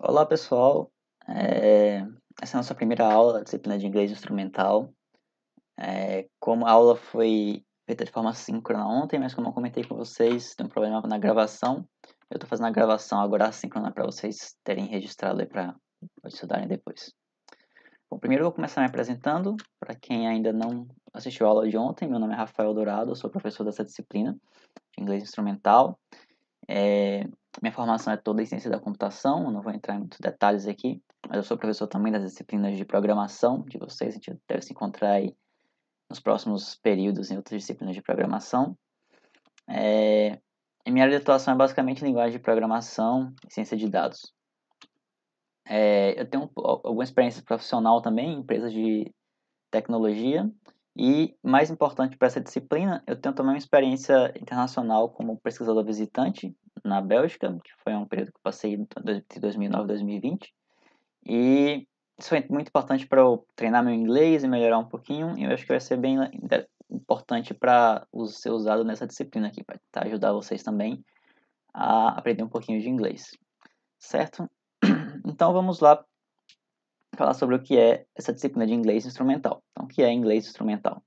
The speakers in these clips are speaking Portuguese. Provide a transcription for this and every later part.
Olá pessoal, É, essa é a nossa primeira aula da disciplina de inglês instrumental. Como a aula foi feita de forma síncrona ontem, mas como eu comentei com vocês, tem um problema na gravação. Eu estou fazendo a gravação agora assíncrona para vocês terem registrado aí para estudarem depois. Bom, primeiro eu vou começar me apresentando. Para quem ainda não assistiu a aula de ontem, meu nome é Rafael Dourado, eu sou professor dessa disciplina de inglês instrumental. Minha formação é toda em ciência da computação, eu não vou entrar em muitos detalhes aqui, mas eu sou professor também das disciplinas de programação de vocês, a gente deve se encontrar aí nos próximos períodos em outras disciplinas de programação. E minha área de atuação é basicamente linguagem de programação e ciência de dados. Eu tenho alguma experiência profissional também em empresas de tecnologia e, mais importante para essa disciplina, eu tenho também uma experiência internacional como pesquisador visitante na Bélgica, que foi um período que eu passei entre 2009 e 2020. E isso foi muito importante para eu treinar meu inglês e melhorar um pouquinho, e eu acho que vai ser bem importante para ser usado nessa disciplina aqui, para ajudar vocês também a aprender um pouquinho de inglês, certo? Então vamos lá falar sobre o que é essa disciplina de inglês instrumental. Então, o que é inglês instrumental?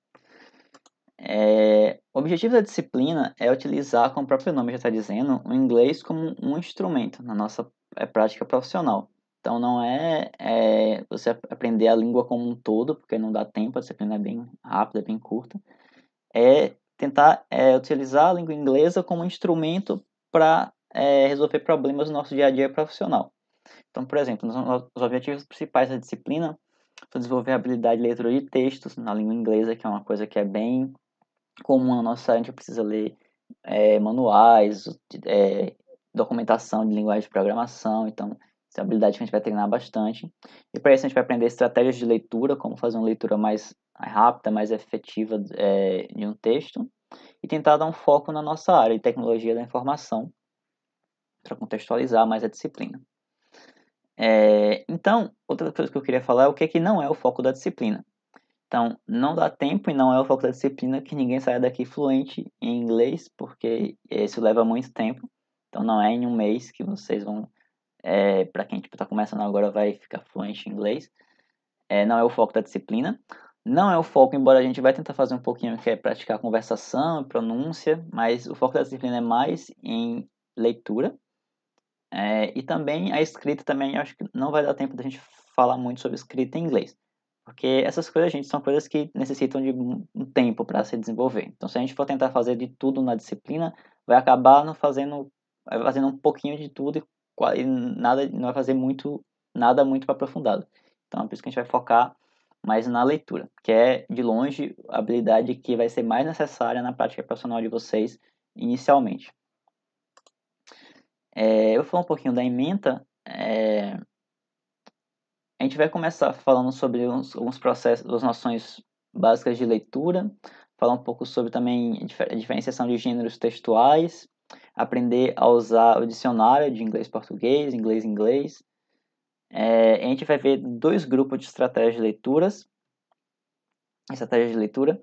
O objetivo da disciplina é utilizar, como o próprio nome já está dizendo, o inglês como um instrumento na nossa prática profissional. Então, não é você aprender a língua como um todo, porque não dá tempo, a disciplina é bem rápida, bem curta. É tentar utilizar a língua inglesa como instrumento para resolver problemas no nosso dia a dia profissional. Então, por exemplo, os objetivos principais da disciplina são desenvolver a habilidade de leitura de textos na língua inglesa, que é uma coisa que é bem comum na nossa área. A gente precisa ler manuais, documentação de linguagem de programação, então essa é uma habilidade que a gente vai treinar bastante. E para isso a gente vai aprender estratégias de leitura, como fazer uma leitura mais rápida, mais efetiva de um texto, e tentar dar um foco na nossa área de tecnologia da informação, para contextualizar mais a disciplina. Então, outra coisa que eu queria falar é o que não é o foco da disciplina. Então, não dá tempo e não é o foco da disciplina que ninguém saia daqui fluente em inglês, porque isso leva muito tempo. Então, não é em um mês que vocês vão, para quem está começando agora, vai ficar fluente em inglês. Não é o foco da disciplina. Não é o foco, embora a gente vai tentar fazer um pouquinho, que é praticar conversação, pronúncia, mas o foco da disciplina é mais em leitura. E também a escrita também, eu acho que não vai dar tempo da gente falar muito sobre escrita em inglês. Porque essas coisas, gente, são coisas que necessitam de um tempo para se desenvolver. Então, se a gente for tentar fazer de tudo na disciplina, vai acabar não fazendo, vai fazendo um pouquinho de tudo e nada, não vai fazer nada muito aprofundado. Então, é por isso que a gente vai focar mais na leitura, que é, de longe, a habilidade que vai ser mais necessária na prática profissional de vocês inicialmente. Eu vou falar um pouquinho da ementa. A gente vai começar falando sobre alguns processos, as noções básicas de leitura, falar um pouco sobre também a diferenciação de gêneros textuais, aprender a usar o dicionário de inglês-português, inglês-inglês. A gente vai ver dois grupos de estratégias de leituras. Estratégias de leitura.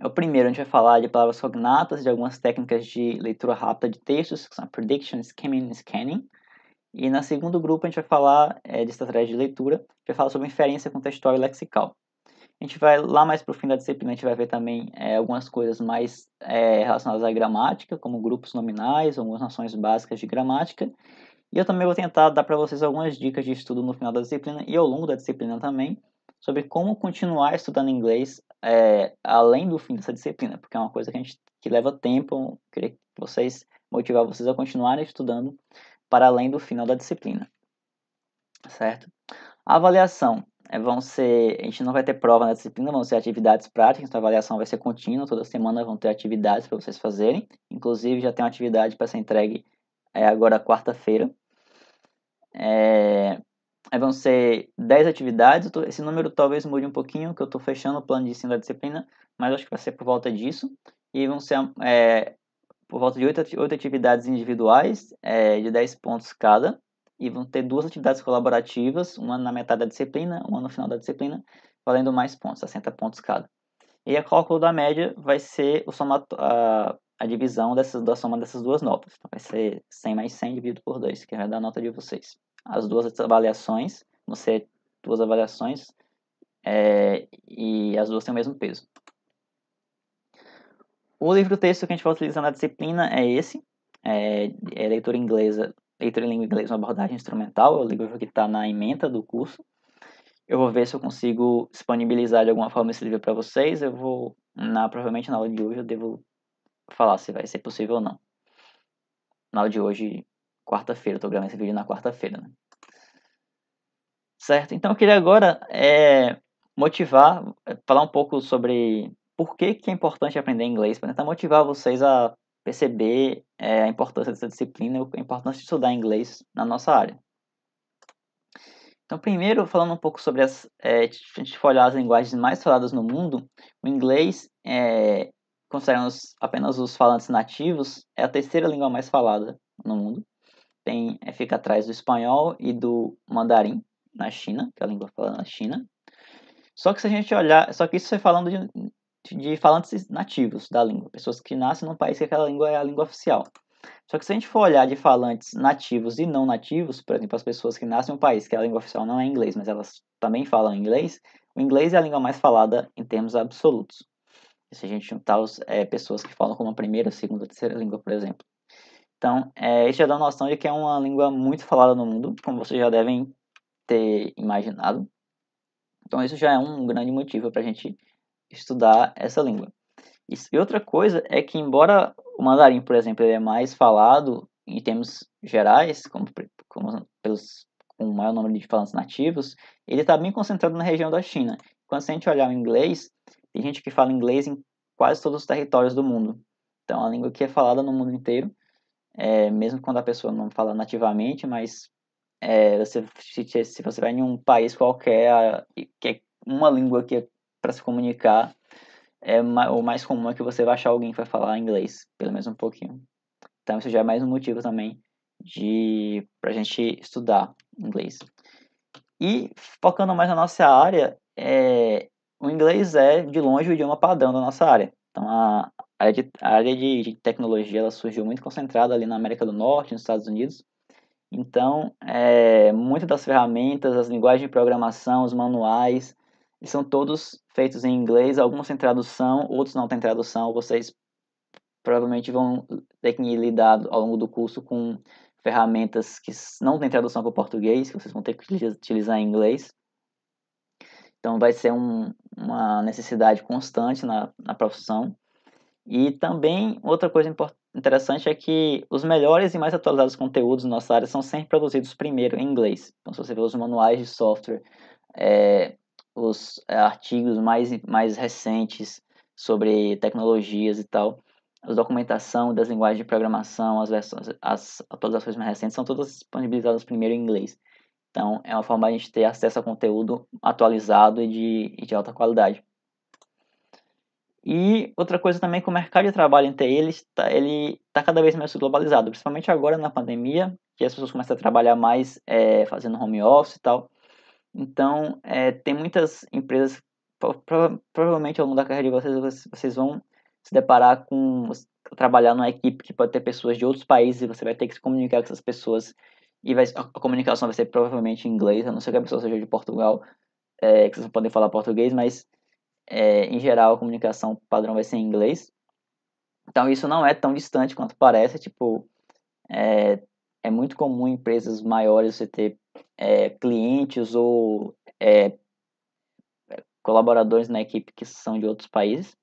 O primeiro, a gente vai falar de palavras cognatas, de algumas técnicas de leitura rápida de textos, que são prediction, skimming e scanning. E no segundo grupo a gente vai falar de estratégia de leitura, a gente vai falar sobre inferência contextual e lexical. A gente vai lá mais para o fim da disciplina, a gente vai ver também algumas coisas mais relacionadas à gramática, como grupos nominais, algumas noções básicas de gramática. E eu também vou tentar dar para vocês algumas dicas de estudo no final da disciplina e ao longo da disciplina também, sobre como continuar estudando inglês além do fim dessa disciplina, porque é uma coisa que leva tempo. Eu queria motivar vocês a continuarem estudando para além do final da disciplina, certo? A avaliação a gente não vai ter prova na disciplina, vão ser atividades práticas, então a avaliação vai ser contínua, toda semana vão ter atividades para vocês fazerem, inclusive já tem uma atividade para ser entregue agora quarta-feira. Vão ser 10 atividades, esse número talvez mude um pouquinho, que eu estou fechando o plano de ensino da disciplina, mas acho que vai ser por volta disso, e vão ser por volta de 8 atividades individuais, de 10 pontos cada, e vão ter 2 atividades colaborativas, uma na metade da disciplina, uma no final da disciplina, valendo mais pontos, 60 pontos cada. E a cálculo da média vai ser a divisão da soma dessas duas notas. Então, vai ser 100 mais 100 dividido por 2, que vai dar a nota de vocês. as duas avaliações, vão ser duas avaliações, e as duas têm o mesmo peso. O livro-texto que a gente vai utilizar na disciplina é esse, leitura inglesa, leitura em língua inglesa, uma abordagem instrumental, é o livro que está na ementa do curso. Eu vou ver se eu consigo disponibilizar de alguma forma esse livro para vocês. Eu vou, provavelmente na aula de hoje, eu devo falar se vai ser possível ou não. Na aula de hoje, quarta-feira, eu estou gravando esse vídeo na quarta-feira, né? Certo, então eu queria agora motivar, falar um pouco sobre por que é importante aprender inglês, para tentar motivar vocês a perceber a importância dessa disciplina, a importância de estudar inglês na nossa área. Então, primeiro, falando um pouco sobre se a gente for olhar as linguagens mais faladas no mundo, o inglês, considerando apenas os falantes nativos, é a terceira língua mais falada no mundo. Fica atrás do espanhol e do mandarim, na China, que é a língua falada na China. Só que se a gente olhar, só que isso é falando de falantes nativos da língua, pessoas que nascem num país que aquela língua é a língua oficial. Só que se a gente for olhar de falantes nativos e não nativos, por exemplo, as pessoas que nascem em um país que a língua oficial não é inglês, mas elas também falam inglês, o inglês é a língua mais falada em termos absolutos. E se a gente juntar pessoas que falam como a primeira, segunda, terceira língua, por exemplo. Então, isso já dá uma noção de que é uma língua muito falada no mundo, como vocês já devem ter imaginado. Então, isso já é um grande motivo para a gente estudar essa língua. E outra coisa é que, embora o mandarim, por exemplo, ele é mais falado em termos gerais, com o maior número de falantes nativos, ele está bem concentrado na região da China. Quando a gente olhar o inglês, tem gente que fala inglês em quase todos os territórios do mundo. Então, é uma língua que é falada no mundo inteiro, mesmo quando a pessoa não fala nativamente, mas se você vai em um país qualquer, que é uma língua que é para se comunicar, o mais comum é que você vai achar alguém que vai falar inglês, pelo menos um pouquinho. Então isso já é mais um motivo também para a gente estudar inglês. E focando mais na nossa área, o inglês é de longe o idioma padrão da nossa área. Então a área de tecnologia ela surgiu muito concentrada ali na América do Norte, nos Estados Unidos. Então, muitas das ferramentas, as linguagens de programação, os manuais, eles são todos feitos em inglês, alguns têm tradução, outros não têm tradução. Vocês provavelmente vão ter que lidar ao longo do curso com ferramentas que não têm tradução para o português, que vocês vão ter que utilizar em inglês. Então, vai ser uma necessidade constante na profissão. E também, outra coisa interessante é que os melhores e mais atualizados conteúdos na nossa área são sempre produzidos primeiro em inglês. Então, se você vê os manuais de software, os artigos mais recentes sobre tecnologias e tal, a documentação das linguagens de programação, as atualizações mais recentes são todas disponibilizadas primeiro em inglês. Então, é uma forma de a gente ter acesso a conteúdo atualizado e de alta qualidade. E outra coisa também é que o mercado de trabalho entre eles ele tá cada vez mais globalizado, principalmente agora na pandemia, que as pessoas começam a trabalhar mais fazendo home office e tal. Então, tem muitas empresas, provavelmente ao longo da carreira de vocês vão se deparar com trabalhar numa equipe que pode ter pessoas de outros países e você vai ter que se comunicar com essas pessoas e a comunicação vai ser provavelmente em inglês, a não ser que a pessoa seja de Portugal, que vocês não podem falar português, mas em geral, a comunicação padrão vai ser em inglês. Então, isso não é tão distante quanto parece. Tipo, é muito comum em empresas maiores você ter clientes ou colaboradores na equipe que são de outros países.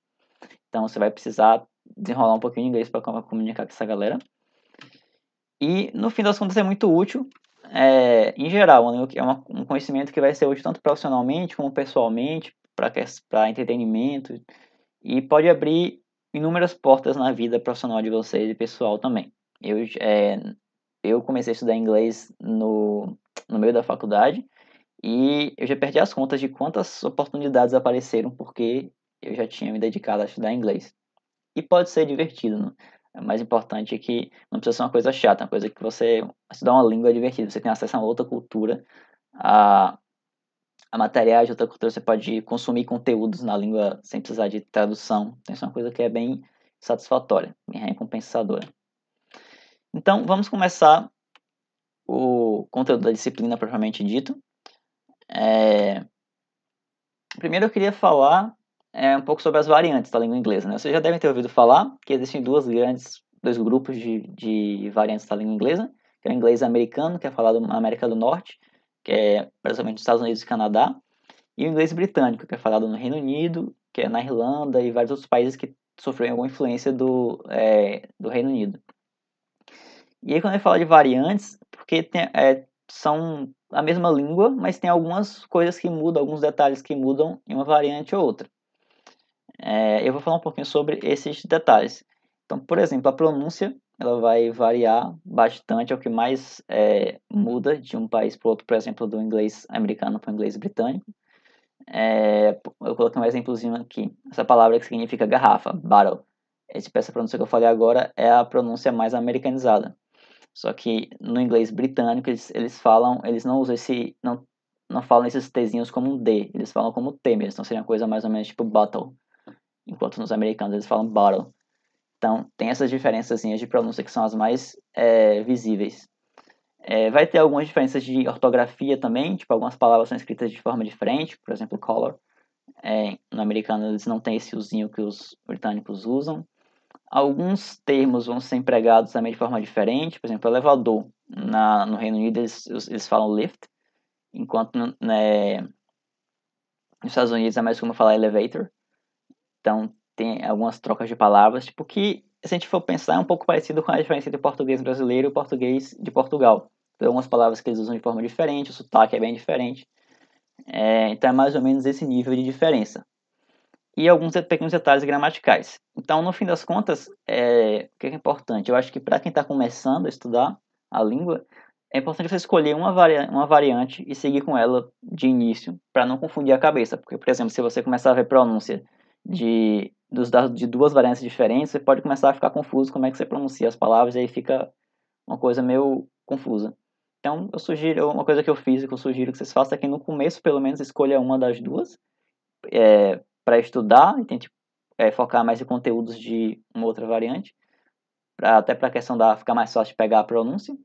Então, você vai precisar desenrolar um pouquinho de inglês para comunicar com essa galera. E, no fim das contas, é muito útil. Em geral, é um conhecimento que vai ser útil tanto profissionalmente como pessoalmente, para entretenimento, e pode abrir inúmeras portas na vida profissional de vocês e pessoal também. Eu comecei a estudar inglês no meio da faculdade e eu já perdi as contas de quantas oportunidades apareceram porque eu já tinha me dedicado a estudar inglês. E pode ser divertido, né? O mais importante é que não precisa ser uma coisa chata, uma coisa que você estudar uma língua é divertido, você tem acesso a outra cultura, a materiais de outra cultura, você pode consumir conteúdos na língua sem precisar de tradução. Então, isso é uma coisa que é bem satisfatória, bem recompensadora. Então, vamos começar conteúdo da disciplina propriamente dito. Primeiro eu queria falar um pouco sobre as variantes da língua inglesa, né? Vocês já devem ter ouvido falar que existem dois grupos de variantes da língua inglesa, que é o inglês americano, que é falado na América do Norte, que é basicamente nos Estados Unidos e Canadá, e o inglês britânico, que é falado no Reino Unido, que é na Irlanda e vários outros países que sofreram alguma influência do Reino Unido. E aí quando eu falo de variantes, porque são a mesma língua, mas tem algumas coisas que mudam, alguns detalhes que mudam em uma variante ou outra. Eu vou falar um pouquinho sobre esses detalhes. Então, por exemplo, a pronúncia ela vai variar bastante, é o que mais muda de um país para o outro, por exemplo, do inglês americano para o inglês britânico. Eu coloquei um exemplozinho aqui. Essa palavra que significa garrafa, bottle. Essa pronúncia que eu falei agora é a pronúncia mais americanizada. Só que no inglês britânico eles não usam não falam esses Tzinhos como um D, eles falam como T mesmo, então seria uma coisa mais ou menos tipo bottle, enquanto nos americanos eles falam bottle. Então tem essas diferençazinhas de pronúncia que são as mais visíveis. Vai ter algumas diferenças de ortografia também, tipo algumas palavras são escritas de forma diferente, por exemplo, color. No americano eles não têm esse usinho que os britânicos usam. Alguns termos vão ser empregados também de forma diferente, por exemplo, elevador. No Reino Unido eles falam lift, enquanto nos Estados Unidos é mais como falar elevator. Então tem algumas trocas de palavras, tipo que, se a gente for pensar, é um pouco parecido com a diferença entre o português brasileiro e o português de Portugal. Tem algumas palavras que eles usam de forma diferente, o sotaque é bem diferente. Então é mais ou menos esse nível de diferença. E alguns pequenos detalhes gramaticais. Então, no fim das contas, o que é importante? Eu acho que para quem está começando a estudar a língua, é importante você escolher uma variante e seguir com ela de início, para não confundir a cabeça. Porque, por exemplo, se você começar a ver pronúncia de duas variantes diferentes, você pode começar a ficar confuso como é que você pronuncia as palavras, e aí fica uma coisa meio confusa. Então, uma coisa que eu fiz e que eu sugiro que vocês façam é que no começo, pelo menos, escolha uma das duas, para estudar e tente focar mais em conteúdos de uma outra variante, até para a questão ficar mais fácil de pegar a pronúncia.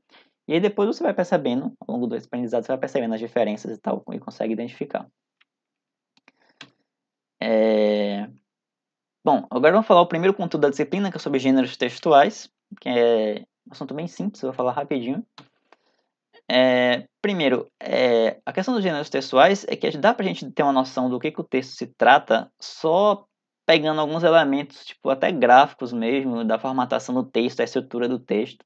E aí depois você vai percebendo, ao longo do aprendizado, você vai percebendo as diferenças e tal, e consegue identificar. Bom, agora vamos falar o primeiro conteúdo da disciplina, que é sobre gêneros textuais, que é um assunto bem simples, eu vou falar rapidinho. Primeiro, a questão dos gêneros textuais é que dá pra gente ter uma noção do que o texto se trata só pegando alguns elementos, tipo até gráficos mesmo, da formatação do texto, da estrutura do texto.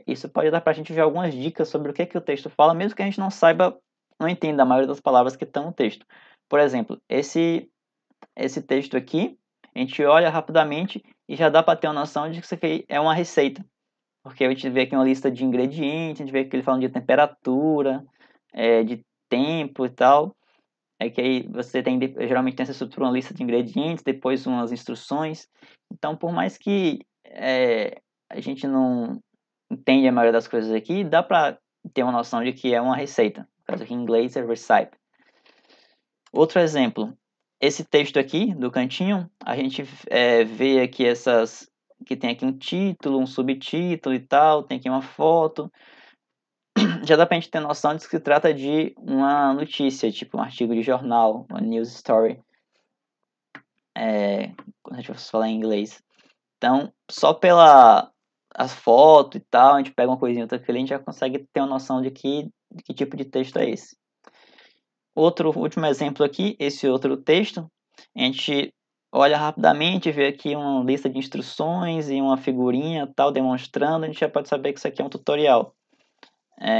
Isso pode dar pra gente já algumas dicas sobre o que o texto fala, mesmo que a gente não saiba, não entenda a maioria das palavras que estão no texto. Por exemplo, esse texto aqui, a gente olha rapidamente e já dá para ter uma noção de que isso aqui é uma receita. Porque a gente vê aqui uma lista de ingredientes, a gente vê que ele falando de temperatura, de tempo e tal. Que aí você geralmente tem essa estrutura, uma lista de ingredientes, depois umas instruções. Então, por mais que a gente não entenda a maioria das coisas aqui, dá para ter uma noção de que é uma receita. No caso aqui em inglês é recipe. Outro exemplo, esse texto aqui do cantinho, a gente vê aqui que tem aqui um título, um subtítulo e tal, tem aqui uma foto. Já dá pra gente ter noção de que se trata de uma notícia, tipo um artigo de jornal, uma news story, quando a gente for falar em inglês. Então, só pela as fotos e tal, a gente pega uma coisinha outra que a gente já consegue ter uma noção de que tipo de texto é esse. Último exemplo aqui, esse outro texto, a gente olha rapidamente, vê aqui uma lista de instruções e uma figurinha tal demonstrando, a gente já pode saber que isso aqui é um tutorial.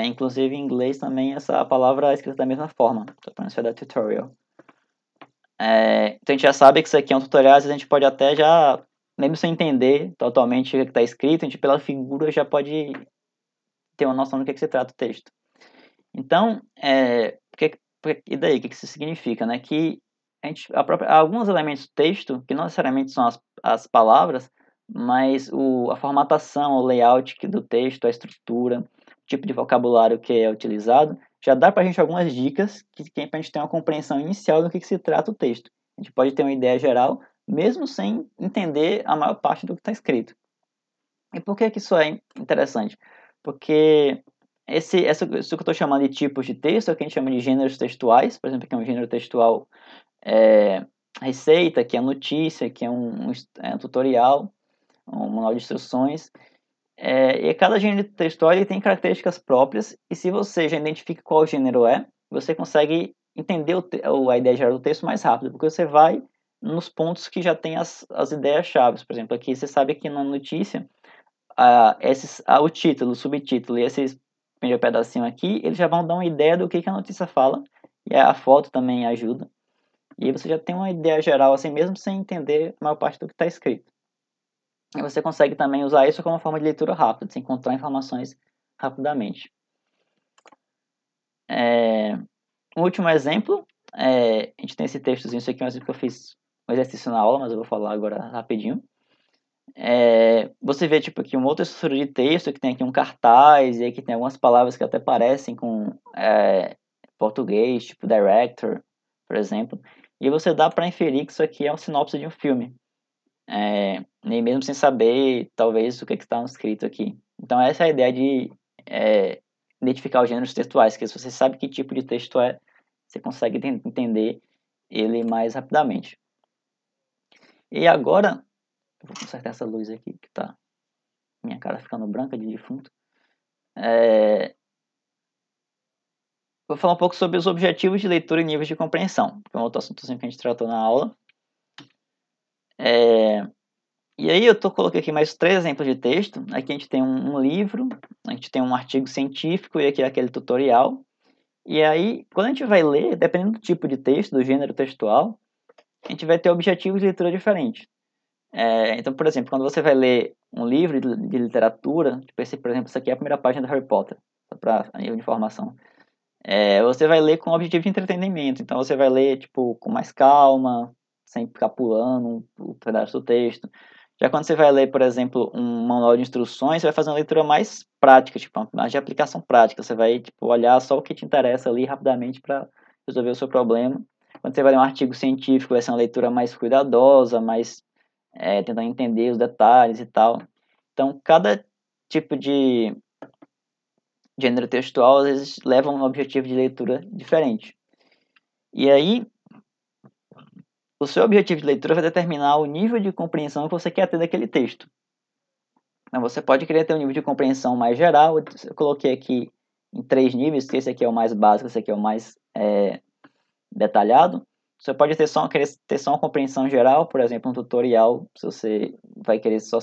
Inclusive em inglês também essa palavra é escrita da mesma forma, a pronúncia da tutorial. Então a gente já sabe que isso aqui é um tutorial, às vezes a gente pode até já, mesmo sem entender totalmente o que está escrito, a gente pela figura já pode ter uma noção do que se trata o texto. Então, e daí, o que isso significa? Né? Que alguns elementos do texto, que não necessariamente são as palavras, mas a formatação, o layout do texto, a estrutura, o tipo de vocabulário que é utilizado, já dá para a gente algumas dicas para a gente ter uma compreensão inicial do que se trata o texto. A gente pode ter uma ideia geral, mesmo sem entender a maior parte do que está escrito. E por que isso é interessante? Porque Isso que eu estou chamando de tipos de texto é o que a gente chama de gêneros textuais. Por exemplo, aqui é um gênero textual receita, que é notícia, que é um tutorial, um manual de instruções. E cada gênero textual ele tem características próprias, e se você já identifica qual gênero você consegue entender a ideia geral do texto mais rápido, porque você vai nos pontos que já tem as ideias-chave. Por exemplo, aqui você sabe que na notícia, o título, o subtítulo e esse primeiro pedacinho aqui, eles já vão dar uma ideia do que a notícia fala, e a foto também ajuda. E aí você já tem uma ideia geral, assim, mesmo sem entender a maior parte do que está escrito. E você consegue também usar isso como uma forma de leitura rápida, de se encontrar informações rapidamente. Um último exemplo, a gente tem esse textozinho, isso aqui é um exemplo que eu fiz um exercício na aula, mas eu vou falar agora rapidinho. Você vê tipo aqui uma outra estrutura de texto, que tem aqui um cartaz, e aqui tem algumas palavras que até parecem com português, tipo director, por exemplo. E você dá para inferir que isso aqui é uma sinopse de um filme. Nem mesmo sem saber, talvez, o que está escrito aqui. Então, essa é a ideia de identificar os gêneros textuais, que se você sabe que tipo de texto você consegue entender ele mais rapidamente. E agora, eu vou consertar essa luz aqui, que tá minha cara ficando branca de defunto. Vou falar um pouco sobre os objetivos de leitura e níveis de compreensão, que é um outro assunto que a gente tratou na aula. E aí coloquei aqui mais 3 exemplos de texto. Aqui a gente tem um livro, a gente tem um artigo científico e aqui é aquele tutorial. E aí, quando a gente vai ler, dependendo do tipo de texto, do gênero textual, a gente vai ter objetivos de leitura diferentes. Então, por exemplo, quando você vai ler um livro de literatura, tipo por exemplo, isso aqui é a primeira página do Harry Potter, só para nível de informação. Você vai ler com o objetivo de entretenimento. Então, você vai ler tipo com mais calma, sem ficar pulando o pedaço do texto. Já quando você vai ler, por exemplo, um manual de instruções, você vai fazer uma leitura mais prática, tipo, mais de aplicação prática. Você vai tipo, olhar só o que te interessa ali rapidamente para resolver o seu problema. Quando você vai ler um artigo científico, vai ser uma leitura mais cuidadosa, mais tentando entender os detalhes e tal. Então, cada tipo de gênero textual, às vezes, leva a um objetivo de leitura diferente. E aí, o seu objetivo de leitura vai determinar o nível de compreensão que você quer ter daquele texto. Então, você pode querer ter um nível de compreensão mais geral. Eu coloquei aqui em 3 níveis, que esse aqui é o mais básico, esse aqui é o mais detalhado. Você pode querer ter só uma compreensão geral, por exemplo, um tutorial, se você vai querer só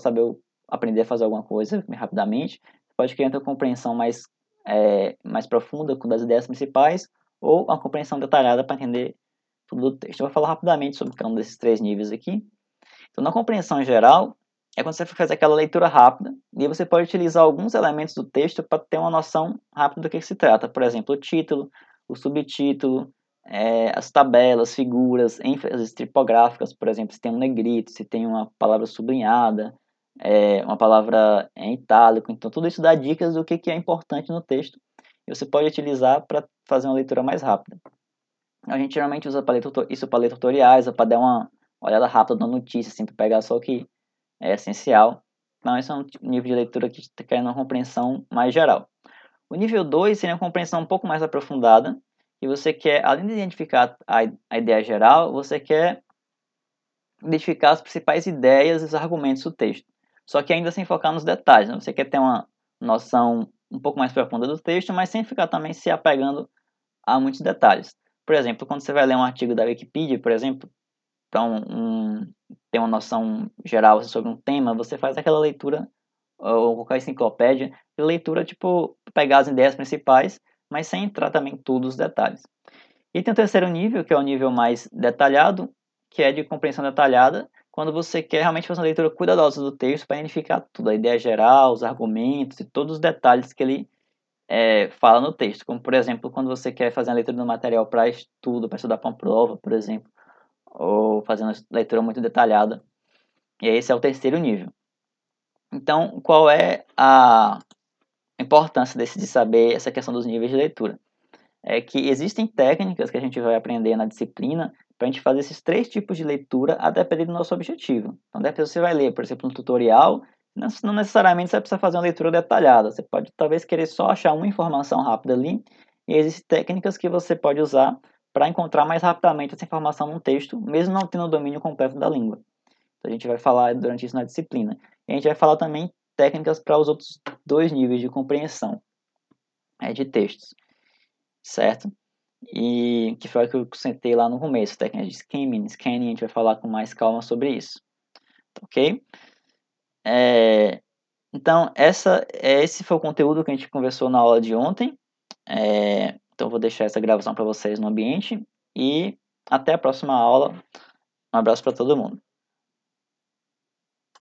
aprender a fazer alguma coisa rapidamente. Você pode querer ter uma compreensão mais profunda das ideias principais, ou uma compreensão detalhada para entender tudo do texto. Eu vou falar rapidamente sobre cada um desses 3 níveis aqui. Então, na compreensão geral, é quando você faz aquela leitura rápida, e você pode utilizar alguns elementos do texto para ter uma noção rápida do que se trata. Por exemplo, o título, o subtítulo, as tabelas, figuras, ênfases tipográficas, por exemplo, se tem um negrito, se tem uma palavra sublinhada, uma palavra em itálico. Então, tudo isso dá dicas do que é importante no texto, e você pode utilizar para fazer uma leitura mais rápida. A gente geralmente usa isso para ler tutoriais, ou para dar uma olhada rápida na notícia, assim, para pegar só o que é essencial. Então, esse é um nível de leitura que está querendo uma compreensão mais geral. O nível 2 seria uma compreensão um pouco mais aprofundada, e você quer, além de identificar a ideia geral, você quer identificar as principais ideias e os argumentos do texto. Só que ainda sem focar nos detalhes, né? Você quer ter uma noção um pouco mais profunda do texto, mas sem ficar também se apegando a muitos detalhes. Por exemplo, quando você vai ler um artigo da Wikipedia, por exemplo, para ter uma noção geral sobre um tema, você faz aquela leitura, ou qualquer enciclopédia, de leitura, tipo, pegar as ideias principais, mas sem entrar também em todos os detalhes. E tem o terceiro nível, que é o nível mais detalhado, que é de compreensão detalhada, quando você quer realmente fazer uma leitura cuidadosa do texto para identificar tudo, a ideia geral, os argumentos e todos os detalhes que ele fala no texto. Como, por exemplo, quando você quer fazer uma leitura do material para estudo, para estudar para uma prova, por exemplo, ou fazer uma leitura muito detalhada. E esse é o terceiro nível. Então, qual é a importância de saber essa questão dos níveis de leitura? É que existem técnicas que a gente vai aprender na disciplina para a gente fazer esses 3 tipos de leitura a depender do nosso objetivo. Então, você vai ler, por exemplo, um tutorial, Não necessariamente você precisa fazer uma leitura detalhada, você pode talvez querer só achar uma informação rápida ali, e existem técnicas que você pode usar para encontrar mais rapidamente essa informação num texto, mesmo não tendo o domínio completo da língua. Então a gente vai falar durante isso na disciplina. E a gente vai falar também técnicas para os outros dois níveis de compreensão de textos, certo? E que foi o que eu sentei lá no começo, técnicas de skimming, scanning, a gente vai falar com mais calma sobre isso, ok? Então, esse foi o conteúdo que a gente conversou na aula de ontem. Então, eu vou deixar essa gravação para vocês no ambiente e até a próxima aula. Um abraço para todo mundo.